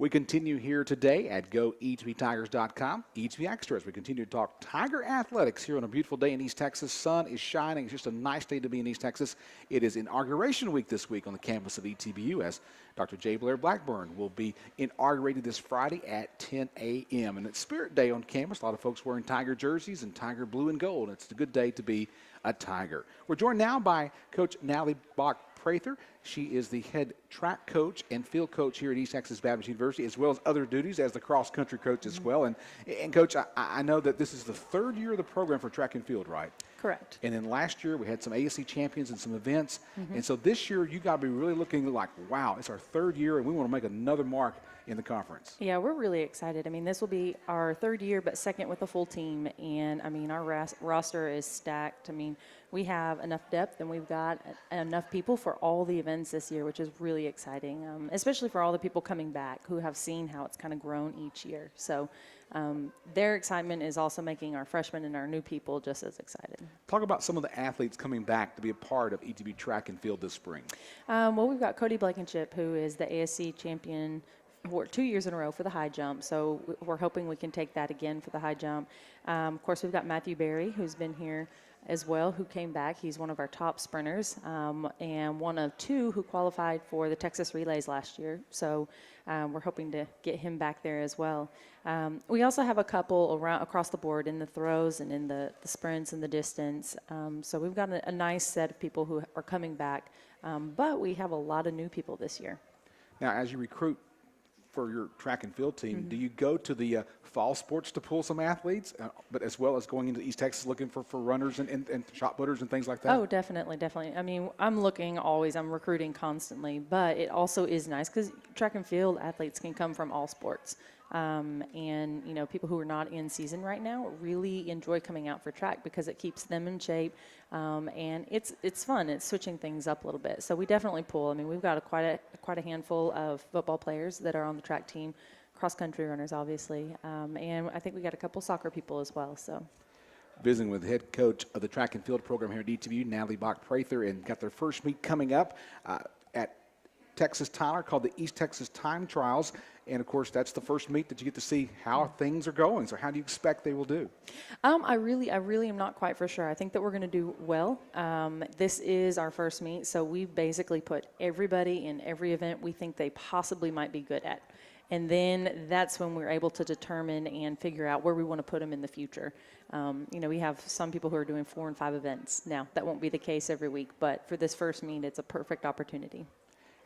We continue here today at GoETBTigers.com. ETB Extra as we continue to talk Tiger athletics here on a beautiful day in East Texas. Sun is shining. It's just a nice day to be in East Texas. It is inauguration week this week on the campus of ETBU as Dr. J. Blair Blackburn will be inaugurated this Friday at 10 a.m. And it's Spirit Day on campus. A lot of folks wearing Tiger jerseys and Tiger blue and gold. It's a good day to be a Tiger. We're joined now by Coach Natalie Bach-Prather. She is the head track coach and field coach here at East Texas Baptist University, as well as other duties as the cross-country coach as well. And Coach, I know that this is the third year of the program for track and field, right? Correct. And then last year we had some ASC champions and some events. And so this year you got to be really looking like, wow, it's our third year and we want to make another mark in the conference. Yeah, we're really excited. I mean, this will be our third year, but second with a full team. And, I mean, our roster is stacked. I mean, we have enough depth and we've got enough people for all the events this year, which is really exciting, especially for all the people coming back who have seen how it's kind of grown each year. So their excitement is also making our freshmen and our new people just as excited. Talk about some of the athletes coming back to be a part of ETB track and field this spring. Well, we've got Cody Blankenship, who is the ASC champion for 2 years in a row for the high jump, so we're hoping we can take that again for the high jump. Of course, we've got Matthew Berry, who's been here as well, who came back. He's one of our top sprinters and one of two who qualified for the Texas Relays last year, so we're hoping to get him back there as well. We also have a couple across the board in the throws and in the sprints and the distance, so we've got a nice set of people who are coming back, but we have a lot of new people this year. Now, as you recruit for your track and field team, do you go to the fall sports to pull some athletes, but as well as going into East Texas looking for runners and shot putters and things like that? Oh, definitely. I mean, I'm recruiting constantly, but it also is nice because track and field athletes can come from all sports. And, you know, people who are not in season right now really enjoy coming out for track because it keeps them in shape. And it's fun. It's switching things up a little bit. So we definitely pull. I mean, we've got quite a handful of football players that are on the track team, cross-country runners, obviously. And I think we got a couple soccer people as well. So. Visiting with the head coach of the track and field program here at ETBU, Natalie Bach-Prather, and got their first meet coming up at Texas Tyler called the East Texas Time Trials. And, of course, that's the first meet that you get to see how things are going. So how do you expect they will do? I really am not quite for sure. I think that we're going to do well. This is our first meet, so we basically put everybody in every event we think they possibly might be good at. And then that's when we're able to determine and figure out where we want to put them in the future. You know, we have some people who are doing 4 and 5 events. Now, that won't be the case every week, but for this first meet, it's a perfect opportunity.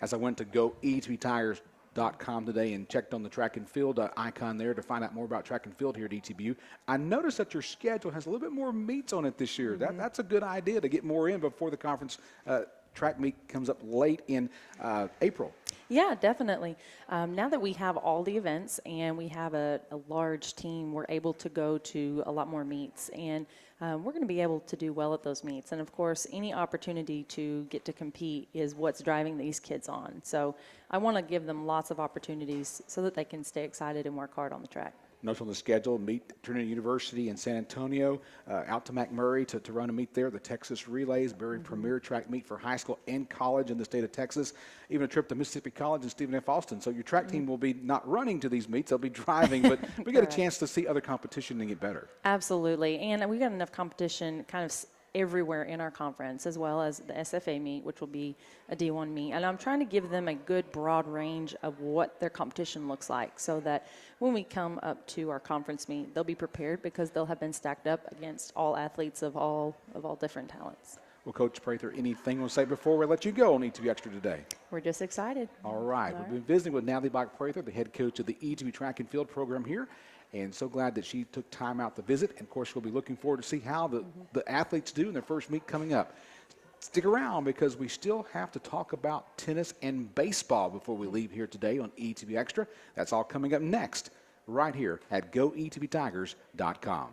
As I went to GoETBTigers.com today and checked on the track and field icon there to find out more about track and field here at ETBU, I noticed that your schedule has a little bit more meets on it this year. That's a good idea to get more in before the conference track meet comes up late in April. Yeah, definitely. Now that we have all the events and we have a large team, we're able to go to a lot more meets, and we're going to be able to do well at those meets. And, of course, any opportunity to get to compete is what's driving these kids on. So I want to give them lots of opportunities so that they can stay excited and work hard on the track. Notes on the schedule, meet Trinity University in San Antonio, out to McMurray to run a meet there, the Texas Relays, very premier track meet for high school and college in the state of Texas, even a trip to Mississippi College and Stephen F. Austin. So your track team will be not running to these meets, they'll be driving, but we get a chance to see other competition and get better. Absolutely, and we've got enough competition kind of everywhere in our conference, as well as the SFA meet, which will be a D1 meet. And I'm trying to give them a good broad range of what their competition looks like so that when we come up to our conference meet, they'll be prepared because they'll have been stacked up against all athletes of all different talents. Well, Coach Prather, anything you want to say before we let you go on ETB Extra today? We're just excited. All right. We've been visiting with Natalie Bach-Prather, the head coach of the ETB track and field program here. And so glad that she took time out to visit. And, of course, we'll be looking forward to see how the athletes do in their first meet coming up. Stick around because we still have to talk about tennis and baseball before we leave here today on ETB Extra. That's all coming up next right here at GoETBTigers.com.